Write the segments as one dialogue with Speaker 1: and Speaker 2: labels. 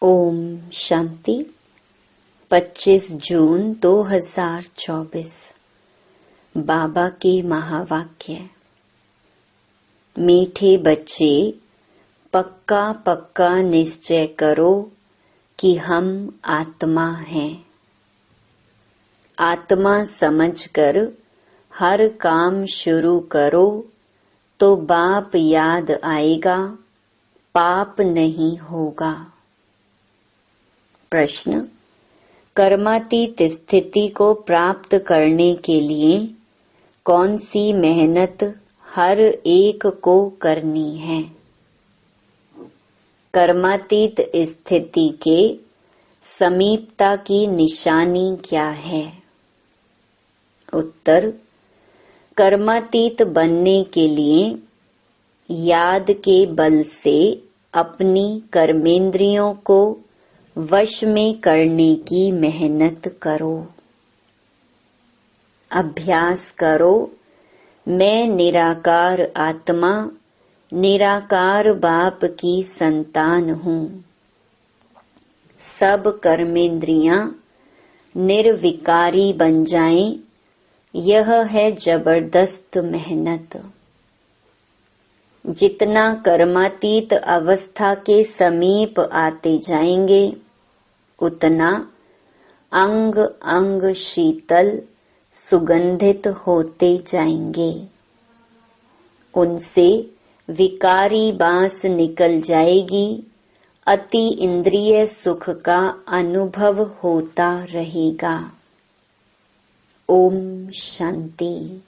Speaker 1: ओम शांति। 25 जून 2024। बाबा के महावाक्य। मीठे बच्चे, पक्का पक्का निश्चय करो कि हम आत्मा हैं। आत्मा समझकर हर काम शुरू करो तो बाप याद आएगा, पाप नहीं होगा। प्रश्न: कर्मातीत स्थिति को प्राप्त करने के लिए कौन सी मेहनत हर एक को करनी है? कर्मातीत स्थिति के समीपता की निशानी क्या है? उत्तर: कर्मातीत बनने के लिए याद के बल से अपनी कर्मेंद्रियों को वश में करने की मेहनत करो। अभ्यास करो, मैं निराकार आत्मा, निराकार बाप की संतान हूँ। सब कर्मेंद्रियां निर्विकारी बन जाएं, यह है जबरदस्त मेहनत। जितना कर्मातीत अवस्था के समीप आते जाएंगे, उतना अंग अंग शीतल सुगंधित होते जाएंगे। उनसे विकारी बांस निकल जाएगी, अति इंद्रिय सुख का अनुभव होता रहेगा। ओम शांति।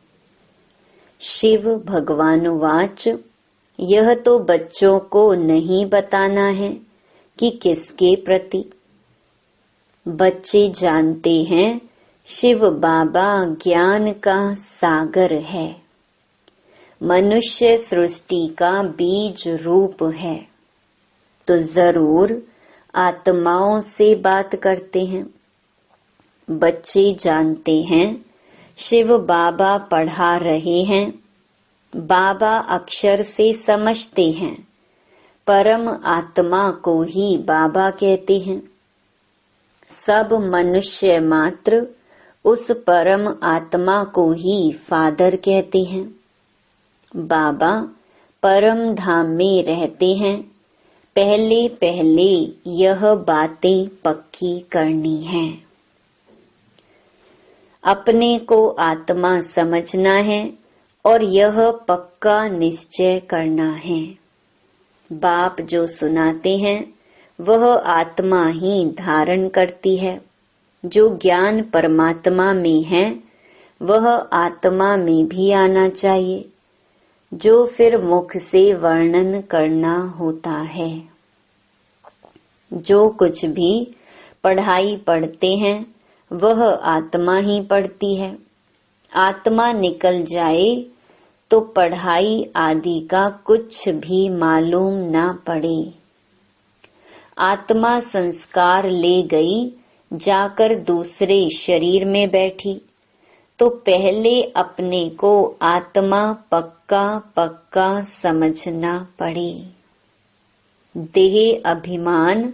Speaker 1: शिव भगवान वाच: यह तो बच्चों को नहीं बताना है कि किसके प्रति। बच्चे जानते हैं शिव बाबा ज्ञान का सागर है, मनुष्य सृष्टि का बीज रूप है, तो जरूर आत्माओं से बात करते हैं। बच्चे जानते हैं शिव बाबा पढ़ा रहे हैं, बाबा अक्षर से समझते हैं, परम आत्मा को ही बाबा कहते हैं। सब मनुष्य मात्र उस परम आत्मा को ही फादर कहते हैं। बाबा परम धाम में रहते हैं, पहले पहले यह बातें पक्की करनी है। अपने को आत्मा समझना है और यह पक्का निश्चय करना है। बाप जो सुनाते हैं वह आत्मा ही धारण करती है। जो ज्ञान परमात्मा में है वह आत्मा में भी आना चाहिए, जो फिर मुख से वर्णन करना होता है। जो कुछ भी पढ़ाई पढ़ते हैं वह आत्मा ही पढ़ती है। आत्मा निकल जाए तो पढ़ाई आदि का कुछ भी मालूम ना पड़े। आत्मा संस्कार ले गई, जाकर दूसरे शरीर में बैठी, तो पहले अपने को आत्मा पक्का पक्का समझना पड़े। देह अभिमान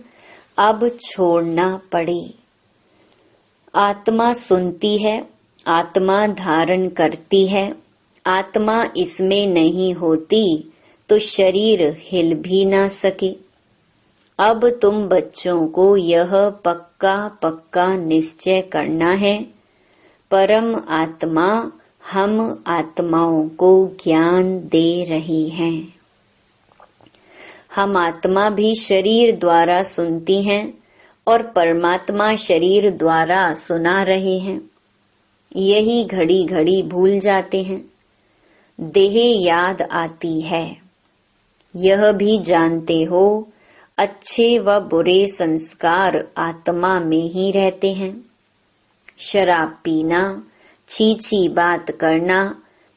Speaker 1: अब छोड़ना पड़े। आत्मा सुनती है, आत्मा धारण करती है, आत्मा इसमें नहीं होती तो शरीर हिल भी ना सके। अब तुम बच्चों को यह पक्का पक्का निश्चय करना है, परम आत्मा हम आत्माओं को ज्ञान दे रही है। हम आत्मा भी शरीर द्वारा सुनती हैं और परमात्मा शरीर द्वारा सुना रहे हैं। यही घड़ी घड़ी भूल जाते हैं। देह याद आती है। यह भी जानते हो अच्छे व बुरे संस्कार आत्मा में ही रहते हैं। शराब पीना, छीछी बात करना,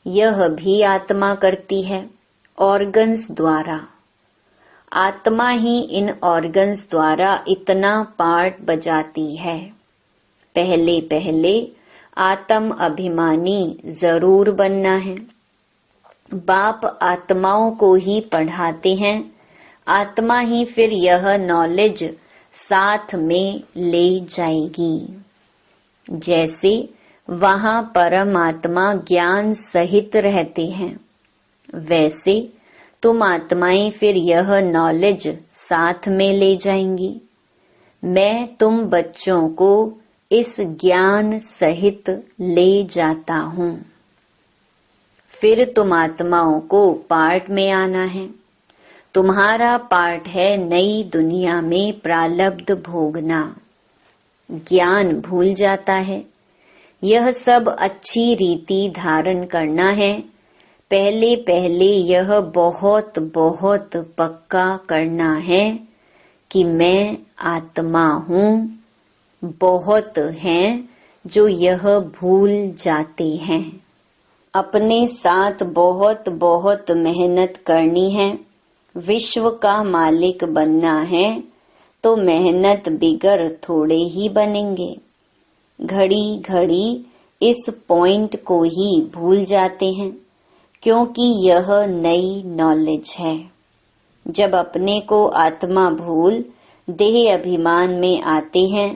Speaker 1: यह भी आत्मा करती है, ऑर्गन्स द्वारा। आत्मा ही इन ऑर्गन्स द्वारा इतना पार्ट बजाती है। पहले पहले आत्म अभिमानी जरूर बनना है। बाप आत्माओं को ही पढ़ाते हैं, आत्मा ही फिर यह नॉलेज साथ में ले जाएगी। जैसे वहां परमात्मा ज्ञान सहित रहते हैं, वैसे तुम आत्माएं फिर यह नॉलेज साथ में ले जाएंगी। मैं तुम बच्चों को इस ज्ञान सहित ले जाता हूँ। फिर तुम आत्माओं को पार्ट में आना है। तुम्हारा पार्ट है नई दुनिया में प्रारब्ध भोगना। ज्ञान भूल जाता है। यह सब अच्छी रीति धारण करना है। पहले पहले यह बहुत बहुत पक्का करना है कि मैं आत्मा हूँ। बहुत हैं जो यह भूल जाते हैं। अपने साथ बहुत बहुत मेहनत करनी है। विश्व का मालिक बनना है तो मेहनत बिगर थोड़े ही बनेंगे। घड़ी घड़ी इस पॉइंट को ही भूल जाते हैं, क्योंकि यह नई नॉलेज है। जब अपने को आत्मा भूल देह अभिमान में आते हैं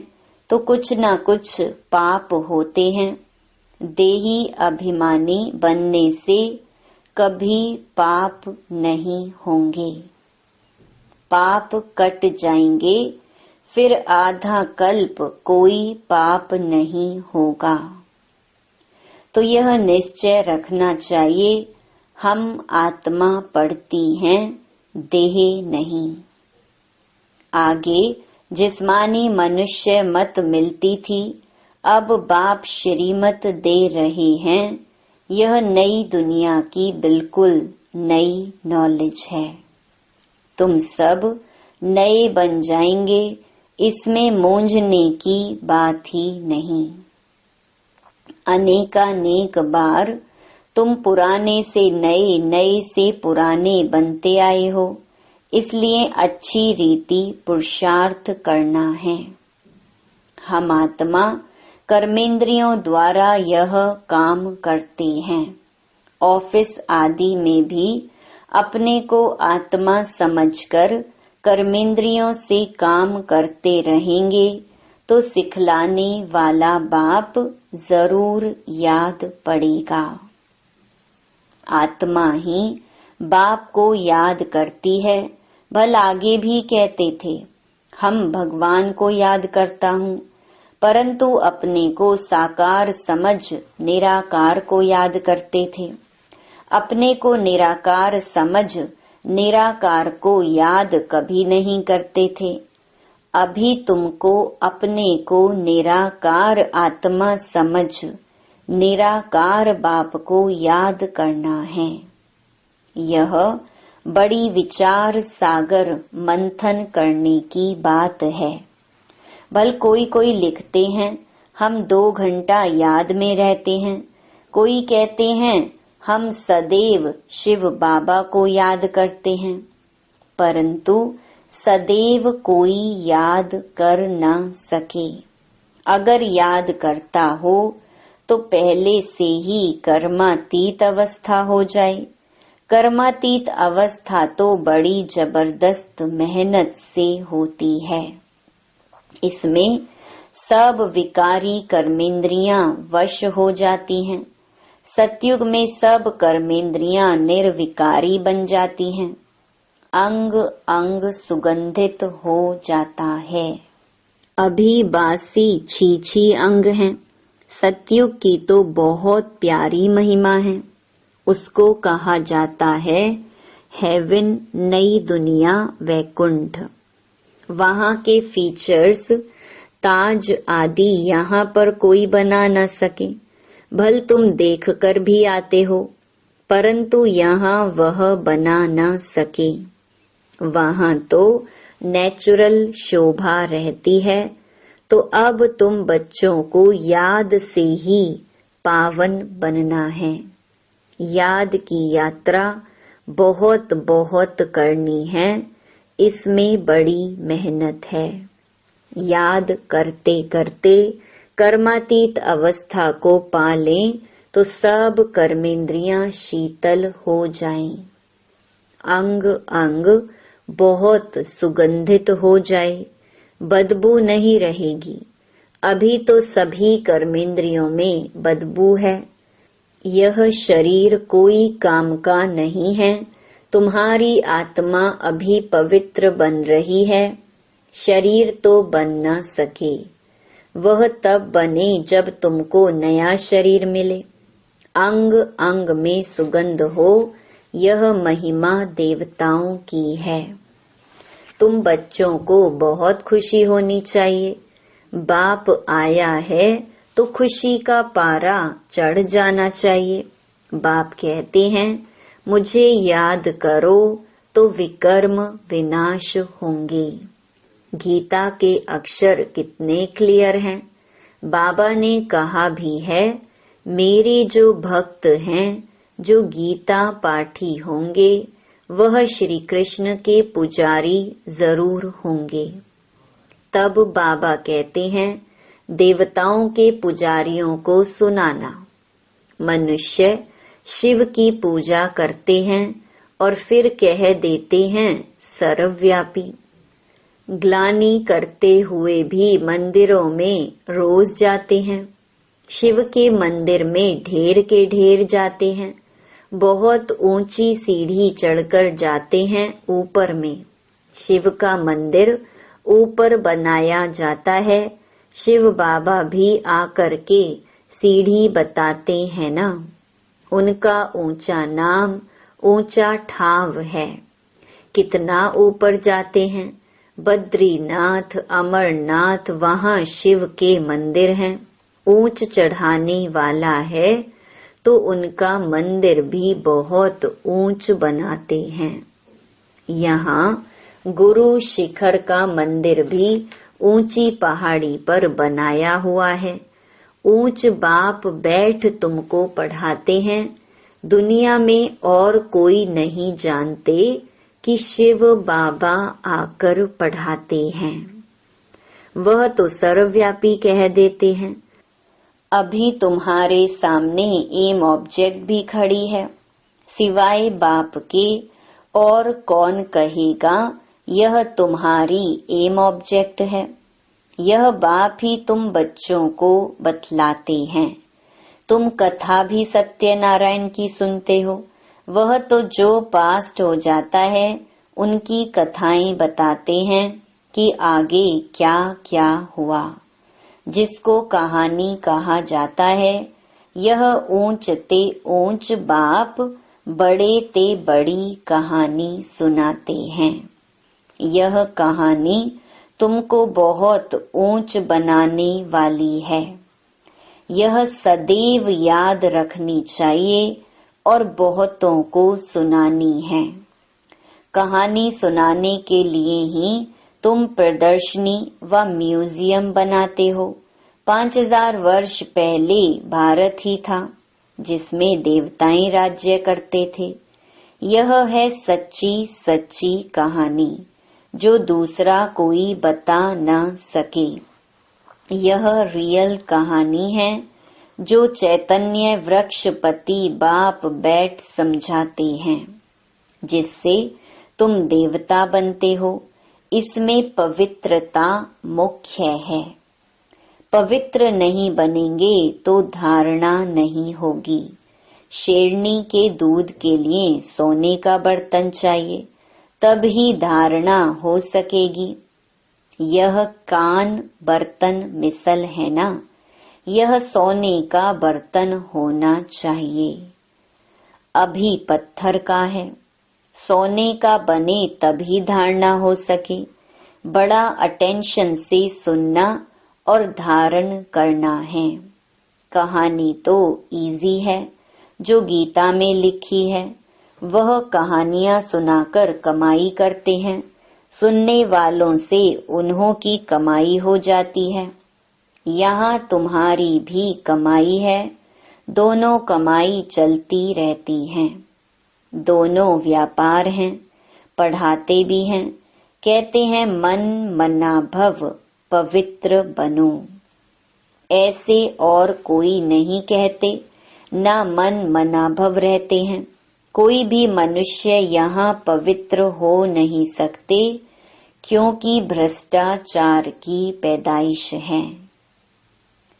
Speaker 1: तो कुछ न कुछ पाप होते हैं। देही अभिमानी बनने से कभी पाप नहीं होंगे। पाप कट जाएंगे, फिर आधा कल्प कोई पाप नहीं होगा। तो यह निश्चय रखना चाहिए, हम आत्मा पढ़ती हैं, देह नहीं। आगे जिस्मानी मनुष्य मत मिलती थी, अब बाप श्रीमत दे रहे हैं। यह नई दुनिया की बिल्कुल नई नॉलेज है। तुम सब नए बन जाएंगे, इसमें मूंझने की बात ही नहीं। अनेकानेक बार तुम पुराने से नए, नए से पुराने बनते आए हो, इसलिए अच्छी रीति पुरुषार्थ करना है। हम आत्मा कर्मेंद्रियों द्वारा यह काम करते हैं। ऑफिस आदि में भी अपने को आत्मा समझकर कर्मेंद्रियों से काम करते रहेंगे तो सिखलाने वाला बाप जरूर याद पड़ेगा। आत्मा ही बाप को याद करती है। भल आगे भी कहते थे, हम भगवान को याद करता हूँ, परंतु अपने को साकार समझ निराकार को याद करते थे। अपने को निराकार समझ निराकार को याद कभी नहीं करते थे। अभी तुमको अपने को निराकार आत्मा समझ निराकार बाप को याद करना है। यह बड़ी विचार सागर मंथन करने की बात है। भल कोई कोई लिखते हैं, हम 2 घंटा याद में रहते हैं। कोई कहते हैं, हम सदैव शिव बाबा को याद करते हैं, परंतु सदैव कोई याद कर न सके। अगर याद करता हो तो पहले से ही कर्मातीत अवस्था हो जाए। कर्मातीत अवस्था तो बड़ी जबरदस्त मेहनत से होती है। इसमें सब विकारी कर्मेंद्रियां वश हो जाती हैं। सतयुग में सब कर्मेंद्रियां निर्विकारी बन जाती हैं। अंग अंग सुगंधित हो जाता है। अभी बासी छीछी अंग हैं। सतयुग की तो बहुत प्यारी महिमा है। उसको कहा जाता है हेवन, नई दुनिया, वैकुंठ। वहाँ के फीचर्स, ताज आदि यहाँ पर कोई बना न सके। भल तुम देख कर भी आते हो, परंतु यहाँ वह बना न सके। वहाँ तो नेचुरल शोभा रहती है। तो अब तुम बच्चों को याद से ही पावन बनना है। याद की यात्रा बहुत बहुत करनी है। इसमें बड़ी मेहनत है। याद करते करते कर्मातीत अवस्था को पा लें तो सब कर्मेंद्रियां शीतल हो जाएं। अंग अंग बहुत सुगंधित हो जाए। बदबू नहीं रहेगी। अभी तो सभी कर्मेंद्रियों में बदबू है। यह शरीर कोई काम का नहीं है। तुम्हारी आत्मा अभी पवित्र बन रही है। शरीर तो बन न सके। वह तब बने जब तुमको नया शरीर मिले। अंग अंग में सुगंध हो, यह महिमा देवताओं की है। तुम बच्चों को बहुत खुशी होनी चाहिए। बाप आया है तो खुशी का पारा चढ़ जाना चाहिए। बाप कहते हैं, मुझे याद करो तो विकर्म विनाश होंगे। गीता के अक्षर कितने क्लियर हैं। बाबा ने कहा भी है, मेरे जो भक्त हैं, जो गीता पाठी होंगे, वह श्री कृष्ण के पुजारी जरूर होंगे। तब बाबा कहते हैं, देवताओं के पुजारियों को सुनाना। मनुष्य शिव की पूजा करते हैं और फिर कह देते हैं सर्वव्यापी। ग्लानि करते हुए भी मंदिरों में रोज जाते हैं। शिव के मंदिर में ढेर के ढेर जाते हैं। बहुत ऊंची सीढ़ी चढ़कर जाते हैं ऊपर में। शिव का मंदिर ऊपर बनाया जाता है। शिव बाबा भी आकर के सीढ़ी बताते हैं ना। उनका ऊंचा नाम, ऊंचा ठाव है। कितना ऊपर जाते हैं। बद्रीनाथ, अमरनाथ, वहाँ शिव के मंदिर हैं। ऊंच चढ़ाने वाला है तो उनका मंदिर भी बहुत ऊंच बनाते हैं। यहाँ गुरु शिखर का मंदिर भी ऊंची पहाड़ी पर बनाया हुआ है। ऊंच बाप बैठ तुमको पढ़ाते हैं। दुनिया में और कोई नहीं जानते कि शिव बाबा आकर पढ़ाते हैं। वह तो सर्वव्यापी कह देते हैं। अभी तुम्हारे सामने एम ऑब्जेक्ट भी खड़ी है। सिवाय बाप के और कौन कहेगा यह तुम्हारी एम ऑब्जेक्ट है। यह बाप ही तुम बच्चों को बतलाते हैं। तुम कथा भी सत्यनारायण की सुनते हो। वह तो जो पास्ट हो जाता है उनकी कथाएं बताते हैं कि आगे क्या क्या हुआ, जिसको कहानी कहा जाता है। यह ऊंच ते ऊंच बाप बड़े ते बड़ी कहानी सुनाते हैं। यह कहानी तुमको बहुत ऊंच बनाने वाली है। यह सदैव याद रखनी चाहिए और बहुतों को सुनानी है। कहानी सुनाने के लिए ही तुम प्रदर्शनी व म्यूजियम बनाते हो। 5000 वर्ष पहले भारत ही था जिसमें देवताएं राज्य करते थे। यह है सच्ची सच्ची कहानी जो दूसरा कोई बता न सके। यह रियल कहानी है जो चैतन्य वृक्षपति बाप बैठ समझाते हैं, जिससे तुम देवता बनते हो। इसमें पवित्रता मुख्य है। पवित्र नहीं बनेंगे तो धारणा नहीं होगी। शेरनी के दूध के लिए सोने का बर्तन चाहिए, तब ही धारणा हो सकेगी। यह कान बर्तन मिसल है ना, यह सोने का बर्तन होना चाहिए। अभी पत्थर का है। सोने का बने तभी धारणा हो सके। बड़ा अटेंशन से सुनना और धारण करना है। कहानी तो इजी है जो गीता में लिखी है। वह कहानियां सुनाकर कमाई करते हैं। सुनने वालों से उन्हों की कमाई हो जाती है। यहाँ तुम्हारी भी कमाई है। दोनों कमाई चलती रहती हैं। दोनों व्यापार हैं। पढ़ाते भी हैं। कहते हैं मन मना भव पवित्र बनो। ऐसे और कोई नहीं कहते, ना मन मना भव रहते हैं। कोई भी मनुष्य यहाँ पवित्र हो नहीं सकते, क्योंकि भ्रष्टाचार की पैदाइश है।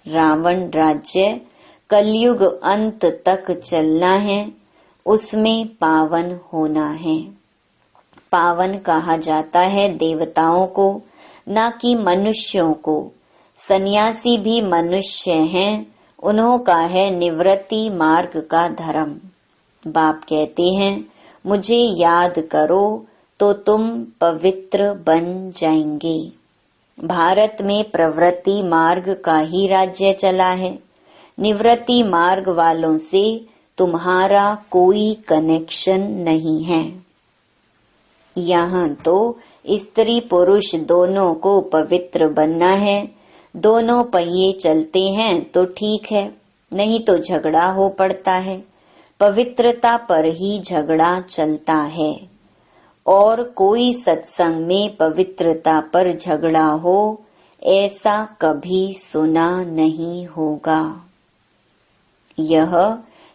Speaker 1: रावण राज्य कलयुग अंत तक चलना है, उसमें पावन होना है। पावन कहा जाता है देवताओं को, ना कि मनुष्यों को। सन्यासी भी मनुष्य हैं, उन्हों का है निवृत्ति मार्ग का धर्म। बाप कहते हैं, मुझे याद करो तो तुम पवित्र बन जाएंगे। भारत में प्रवृत्ति मार्ग का ही राज्य चला है। निवृत्ति मार्ग वालों से तुम्हारा कोई कनेक्शन नहीं है। यहाँ तो स्त्री पुरुष दोनों को पवित्र बनना है। दोनों पहिए चलते हैं तो ठीक है, नहीं तो झगड़ा हो पड़ता है। पवित्रता पर ही झगड़ा चलता है, और कोई सत्संग में पवित्रता पर झगड़ा हो ऐसा कभी सुना नहीं होगा। यह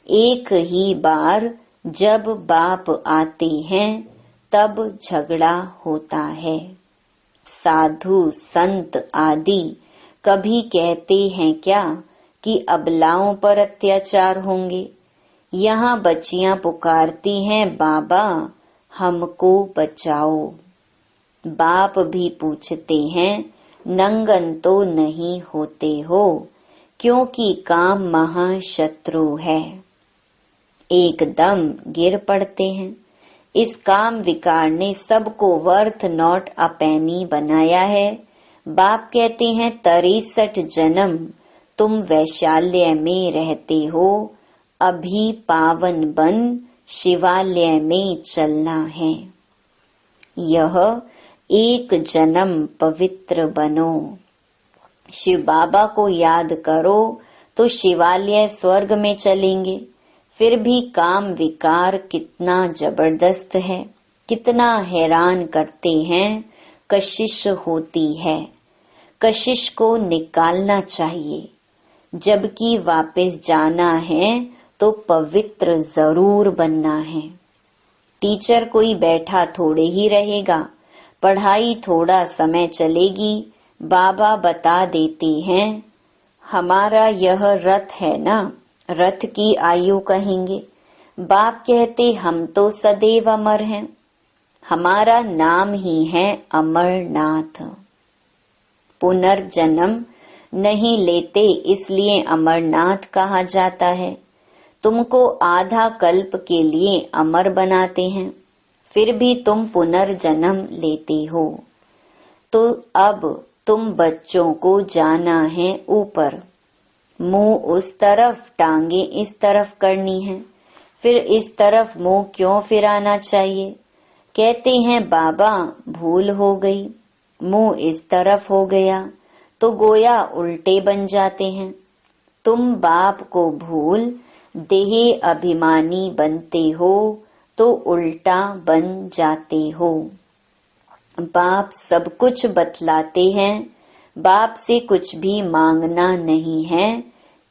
Speaker 1: एक ही बार जब बाप आते हैं तब झगड़ा होता है। साधु संत आदि कभी कहते हैं क्या कि अबलाओं पर अत्याचार होंगे? यहाँ बच्चियां पुकारती हैं, बाबा हमको बचाओ। बाप भी पूछते हैं, नंगन तो नहीं होते हो? क्योंकि काम महाशत्रु है। एकदम गिर पड़ते हैं। इस काम विकार ने सबको वर्थ नॉट अ पेनी बनाया है। बाप कहते हैं 63 जन्म तुम वैशाल्य में रहते हो, अभी पावन बन शिवालय में चलना है। यह एक जन्म पवित्र बनो। शिव बाबा को याद करो तो शिवालय स्वर्ग में चलेंगे। फिर भी काम विकार कितना जबरदस्त है, कितना हैरान करते हैं। कशिश होती है, कशिश को निकालना चाहिए। जबकि वापस जाना है तो पवित्र जरूर बनना है। टीचर कोई बैठा थोड़े ही रहेगा, पढ़ाई थोड़ा समय चलेगी। बाबा बता देते हैं, हमारा यह रथ है ना, रथ की आयु कहेंगे। बाप कहते हम तो सदैव अमर हैं, हमारा नाम ही है अमरनाथ। पुनर्जन्म नहीं लेते इसलिए अमरनाथ कहा जाता है। तुमको आधा कल्प के लिए अमर बनाते हैं, फिर भी तुम पुनर्जन्म लेते हो। तो अब तुम बच्चों को जाना है ऊपर। मुंह उस तरफ, टांगे इस तरफ करनी है। फिर इस तरफ मुंह क्यों फिराना चाहिए? कहते हैं बाबा भूल हो गई, मुंह इस तरफ हो गया तो गोया उल्टे बन जाते हैं। तुम बाप को भूल देह अभिमानी बनते हो तो उल्टा बन जाते हो। बाप सब कुछ बतलाते हैं। बाप से कुछ भी मांगना नहीं है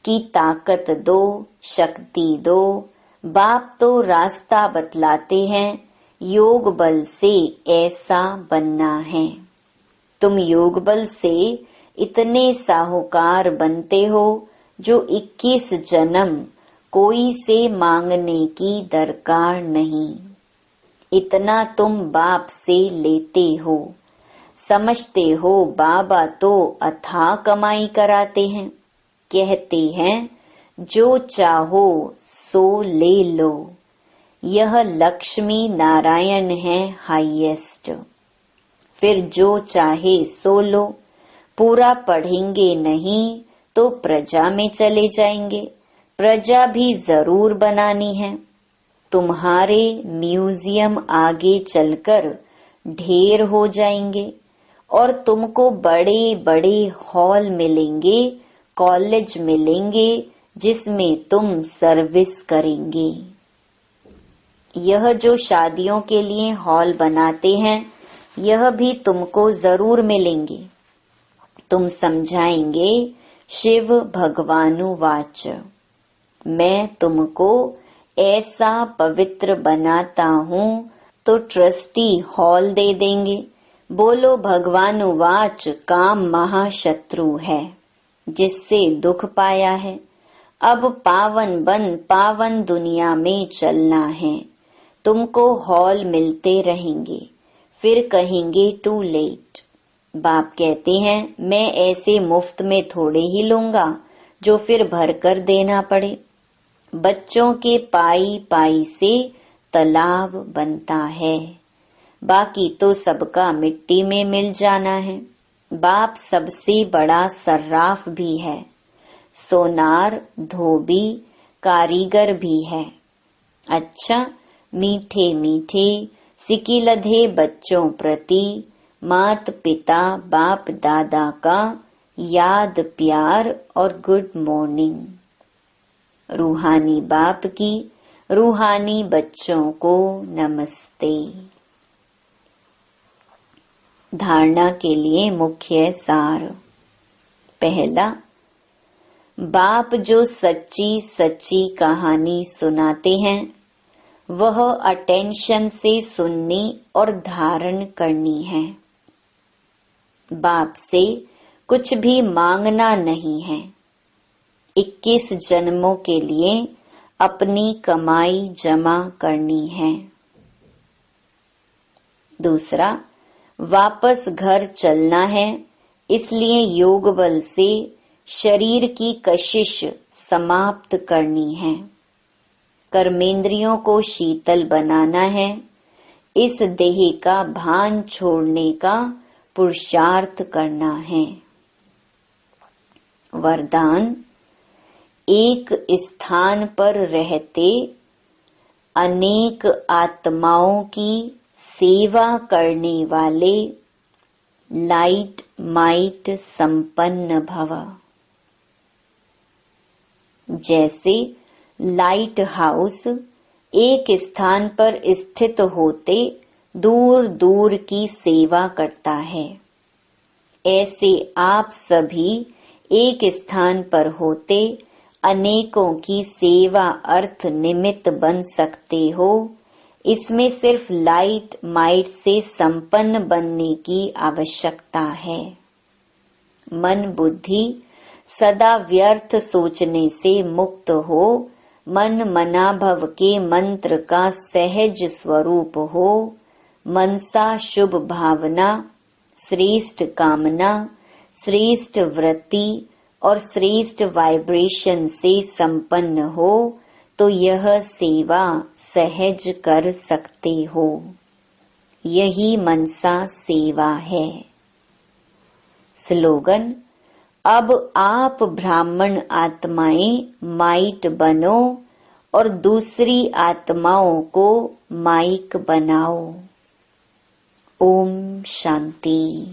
Speaker 1: कि ताकत दो, शक्ति दो। बाप तो रास्ता बतलाते हैं, योग बल से ऐसा बनना है। तुम योग बल से इतने साहूकार बनते हो जो 21 जन्म कोई से मांगने की दरकार नहीं। इतना तुम बाप से लेते हो। समझते हो बाबा तो अथाह कमाई कराते हैं। कहते हैं जो चाहो सो ले लो। यह लक्ष्मी नारायण है हाईएस्ट। फिर जो चाहे सो लो। पूरा पढ़ेंगे नहीं तो प्रजा में चले जाएंगे। प्रजा भी जरूर बनानी है। तुम्हारे म्यूजियम आगे चलकर ढेर हो जाएंगे और तुमको बड़े बड़े हॉल मिलेंगे, कॉलेज मिलेंगे जिसमें तुम सर्विस करेंगे। यह जो शादियों के लिए हॉल बनाते हैं, यह भी तुमको जरूर मिलेंगे। तुम समझाएंगे शिव भगवानुवाच, मैं तुमको ऐसा पवित्र बनाता हूँ तो ट्रस्टी हॉल दे देंगे। बोलो भगवानुवाच काम महाशत्रु है, जिससे दुख पाया है। अब पावन बन पावन दुनिया में चलना है। तुमको हॉल मिलते रहेंगे, फिर कहेंगे टू लेट। बाप कहते हैं मैं ऐसे मुफ्त में थोड़े ही लूंगा जो फिर भर कर देना पड़े। बच्चों के पाई पाई से तालाब बनता है, बाकी तो सबका मिट्टी में मिल जाना है। बाप सबसे बड़ा सर्राफ भी है, सोनार धोबी कारीगर भी है। अच्छा, मीठे मीठे सिकिलधे बच्चों प्रति मात पिता बाप दादा का याद प्यार और गुड मॉर्निंग। रूहानी बाप की रूहानी बच्चों को नमस्ते। धारणा के लिए मुख्य सार। पहला, बाप जो सच्ची सच्ची कहानी सुनाते हैं वह अटेंशन से सुननी और धारण करनी है। बाप से कुछ भी मांगना नहीं है। 21 जन्मों के लिए अपनी कमाई जमा करनी है। दूसरा, वापस घर चलना है, इसलिए योग बल से शरीर की कशिश समाप्त करनी है। कर्मेंद्रियों को शीतल बनाना है, इस देह का भान छोड़ने का पुरुषार्थ करना है। वरदान, एक स्थान पर रहते अनेक आत्माओं की सेवा करने वाले लाइट माइट संपन्न भव। जैसे लाइट हाउस एक स्थान पर स्थित होते दूर दूर की सेवा करता है, ऐसे आप सभी एक स्थान पर होते अनेकों की सेवा अर्थ निमित्त बन सकते हो। इसमें सिर्फ लाइट माइट से संपन्न बनने की आवश्यकता है। मन बुद्धि सदा व्यर्थ सोचने से मुक्त हो, मन मनाभव के मंत्र का सहज स्वरूप हो, मनसा शुभ भावना, श्रेष्ठ कामना, श्रेष्ठ वृत्ति और श्रेष्ठ वाइब्रेशन से संपन्न हो, तो यह सेवा सहज कर सकते हो। यही मनसा सेवा है। स्लोगन, अब आप ब्राह्मण आत्माएं माइट बनो और दूसरी आत्माओं को माइक बनाओ। ओम शांति।